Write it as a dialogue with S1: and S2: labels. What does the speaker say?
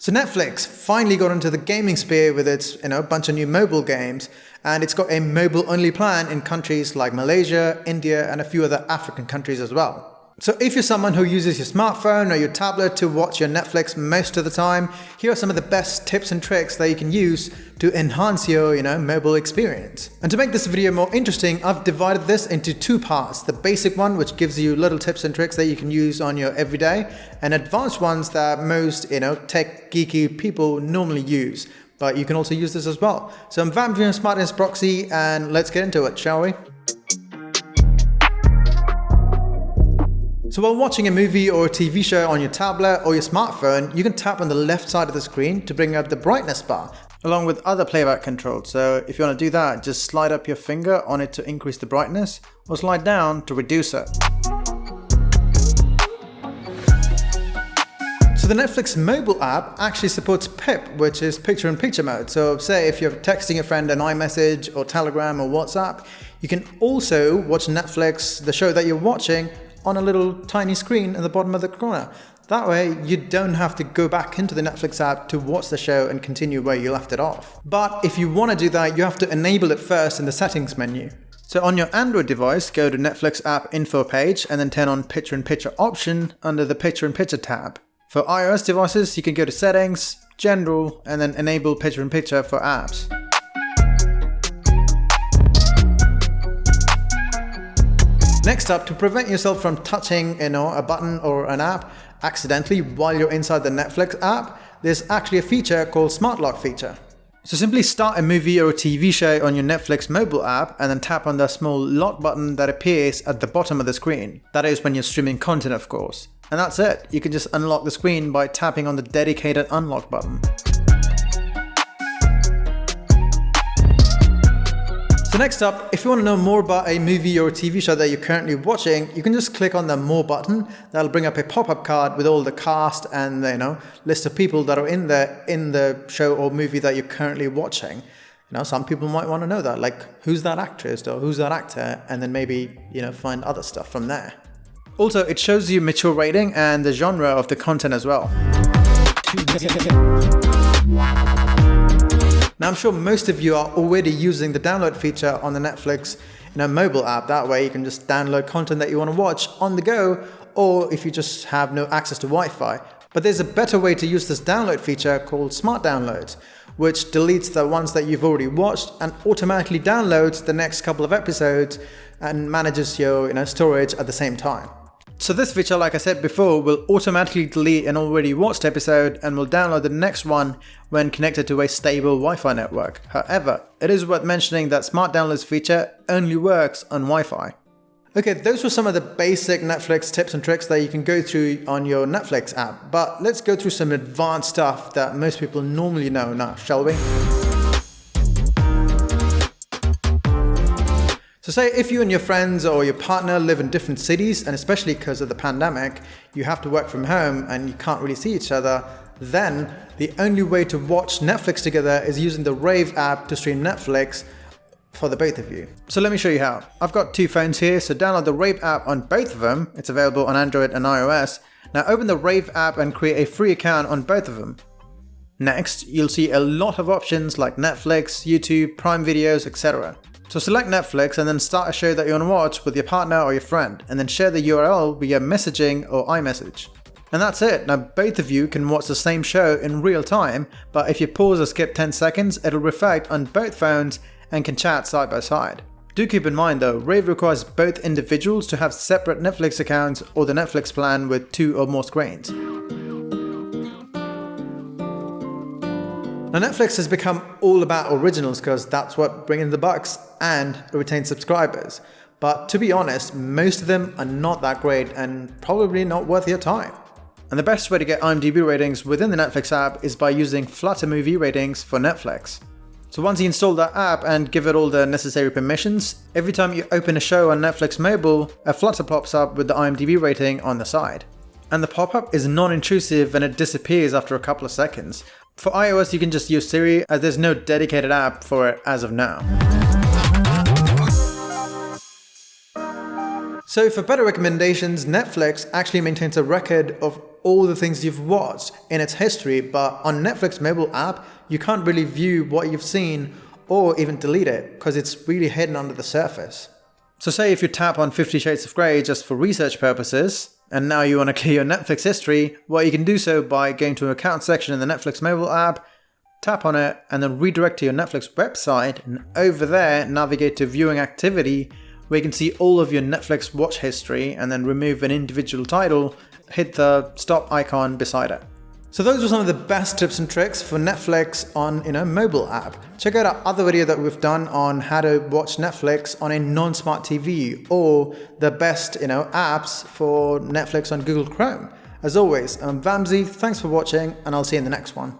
S1: So Netflix finally got into the gaming sphere with its bunch of new mobile games, and it's got a mobile-only plan in countries like Malaysia, India, and a few other African countries as well. So if you're someone who uses your smartphone or your tablet to watch your Netflix most of the time, here are some of the best tips and tricks that you can use to enhance your mobile experience. And to make this video more interesting, I've divided this into two parts. The basic one, which gives you little tips and tricks that you can use on your everyday, and advanced ones that most tech geeky people normally use. But you can also use this as well. So I'm vamping Smartness Proxy, and let's get into it, shall we? So while watching a movie or a TV show on your tablet or your smartphone, you can tap on the left side of the screen to bring up the brightness bar, along with other playback controls. So if you want to do that, just slide up your finger on it to increase the brightness, or slide down to reduce it. So the Netflix mobile app actually supports PIP, which is picture-in-picture mode. So say if you're texting a friend an iMessage or Telegram or WhatsApp, you can also watch Netflix, the show that you're watching, on a little tiny screen at the bottom of the corner. That way you don't have to go back into the Netflix app to watch the show and continue where you left it off. But if you want to do that, you have to enable it first in the settings menu. So on your Android device, go to Netflix app info page and then turn on picture-in-picture option under the picture-in-picture tab. For iOS devices, you can go to settings, general, and then enable picture-in-picture for apps. Next up, to prevent yourself from touching a button or an app accidentally while you're inside the Netflix app, there's actually a feature called Smart Lock feature. So simply start a movie or a TV show on your Netflix mobile app and then tap on the small lock button that appears at the bottom of the screen. That is when you're streaming content, of course. And that's it. You can just unlock the screen by tapping on the dedicated unlock button. So next up, if you want to know more about a movie or a TV show that you're currently watching, you can just click on the More button. That'll bring up a pop-up card with all the cast and the list of people that are in the show or movie that you're currently watching. Some people might want to know that, like who's that actress or who's that actor, and then maybe find other stuff from there. Also, it shows you mature rating and the genre of the content as well. Now I'm sure most of you are already using the download feature on the Netflix mobile app. That way you can just download content that you want to watch on the go, or if you just have no access to Wi-Fi. But there's a better way to use this download feature called Smart Downloads, which deletes the ones that you've already watched and automatically downloads the next couple of episodes and manages your storage at the same time. So this feature, like I said before, will automatically delete an already watched episode and will download the next one when connected to a stable Wi-Fi network. However, it is worth mentioning that Smart Downloads feature only works on Wi-Fi. Okay, those were some of the basic Netflix tips and tricks that you can go through on your Netflix app, but let's go through some advanced stuff that most people normally know now, shall we? So say if you and your friends or your partner live in different cities, and especially because of the pandemic, you have to work from home and you can't really see each other, then the only way to watch Netflix together is using the Rave app to stream Netflix for the both of you. So let me show you how. I've got two phones here, so download the Rave app on both of them. It's available on Android and iOS. Now open the Rave app and create a free account on both of them. Next, you'll see a lot of options like Netflix, YouTube, Prime Videos, etc. So select Netflix and then start a show that you want to watch with your partner or your friend, and then share the URL via messaging or iMessage. And that's it. Now both of you can watch the same show in real time, but if you pause or skip 10 seconds, it'll reflect on both phones and can chat side by side. Do keep in mind though, Rave requires both individuals to have separate Netflix accounts or the Netflix plan with 2 or more screens. Now Netflix has become all about originals because that's what brings in the bucks and retains subscribers. But to be honest, most of them are not that great and probably not worth your time. And the best way to get IMDb ratings within the Netflix app is by using Flutter movie ratings for Netflix. So once you install that app and give it all the necessary permissions, every time you open a show on Netflix mobile, a Flutter pops up with the IMDb rating on the side. And the pop-up is non-intrusive and it disappears after a couple of seconds. For iOS, you can just use Siri, as there's no dedicated app for it as of now. So for better recommendations, Netflix actually maintains a record of all the things you've watched in its history, but on Netflix mobile app, you can't really view what you've seen or even delete it because it's really hidden under the surface. So say if you tap on 50 Shades of Grey just for research purposes, and now you want to clear your Netflix history, well, you can do so by going to an account section in the Netflix mobile app, tap on it, and then redirect to your Netflix website, and over there, navigate to viewing activity, where you can see all of your Netflix watch history, and then remove an individual title, hit the stop icon beside it. So those were some of the best tips and tricks for Netflix on mobile app. Check out our other video that we've done on how to watch Netflix on a non-smart TV, or the best apps for Netflix on Google Chrome. As always, I'm Vamsi, thanks for watching, and I'll see you in the next one.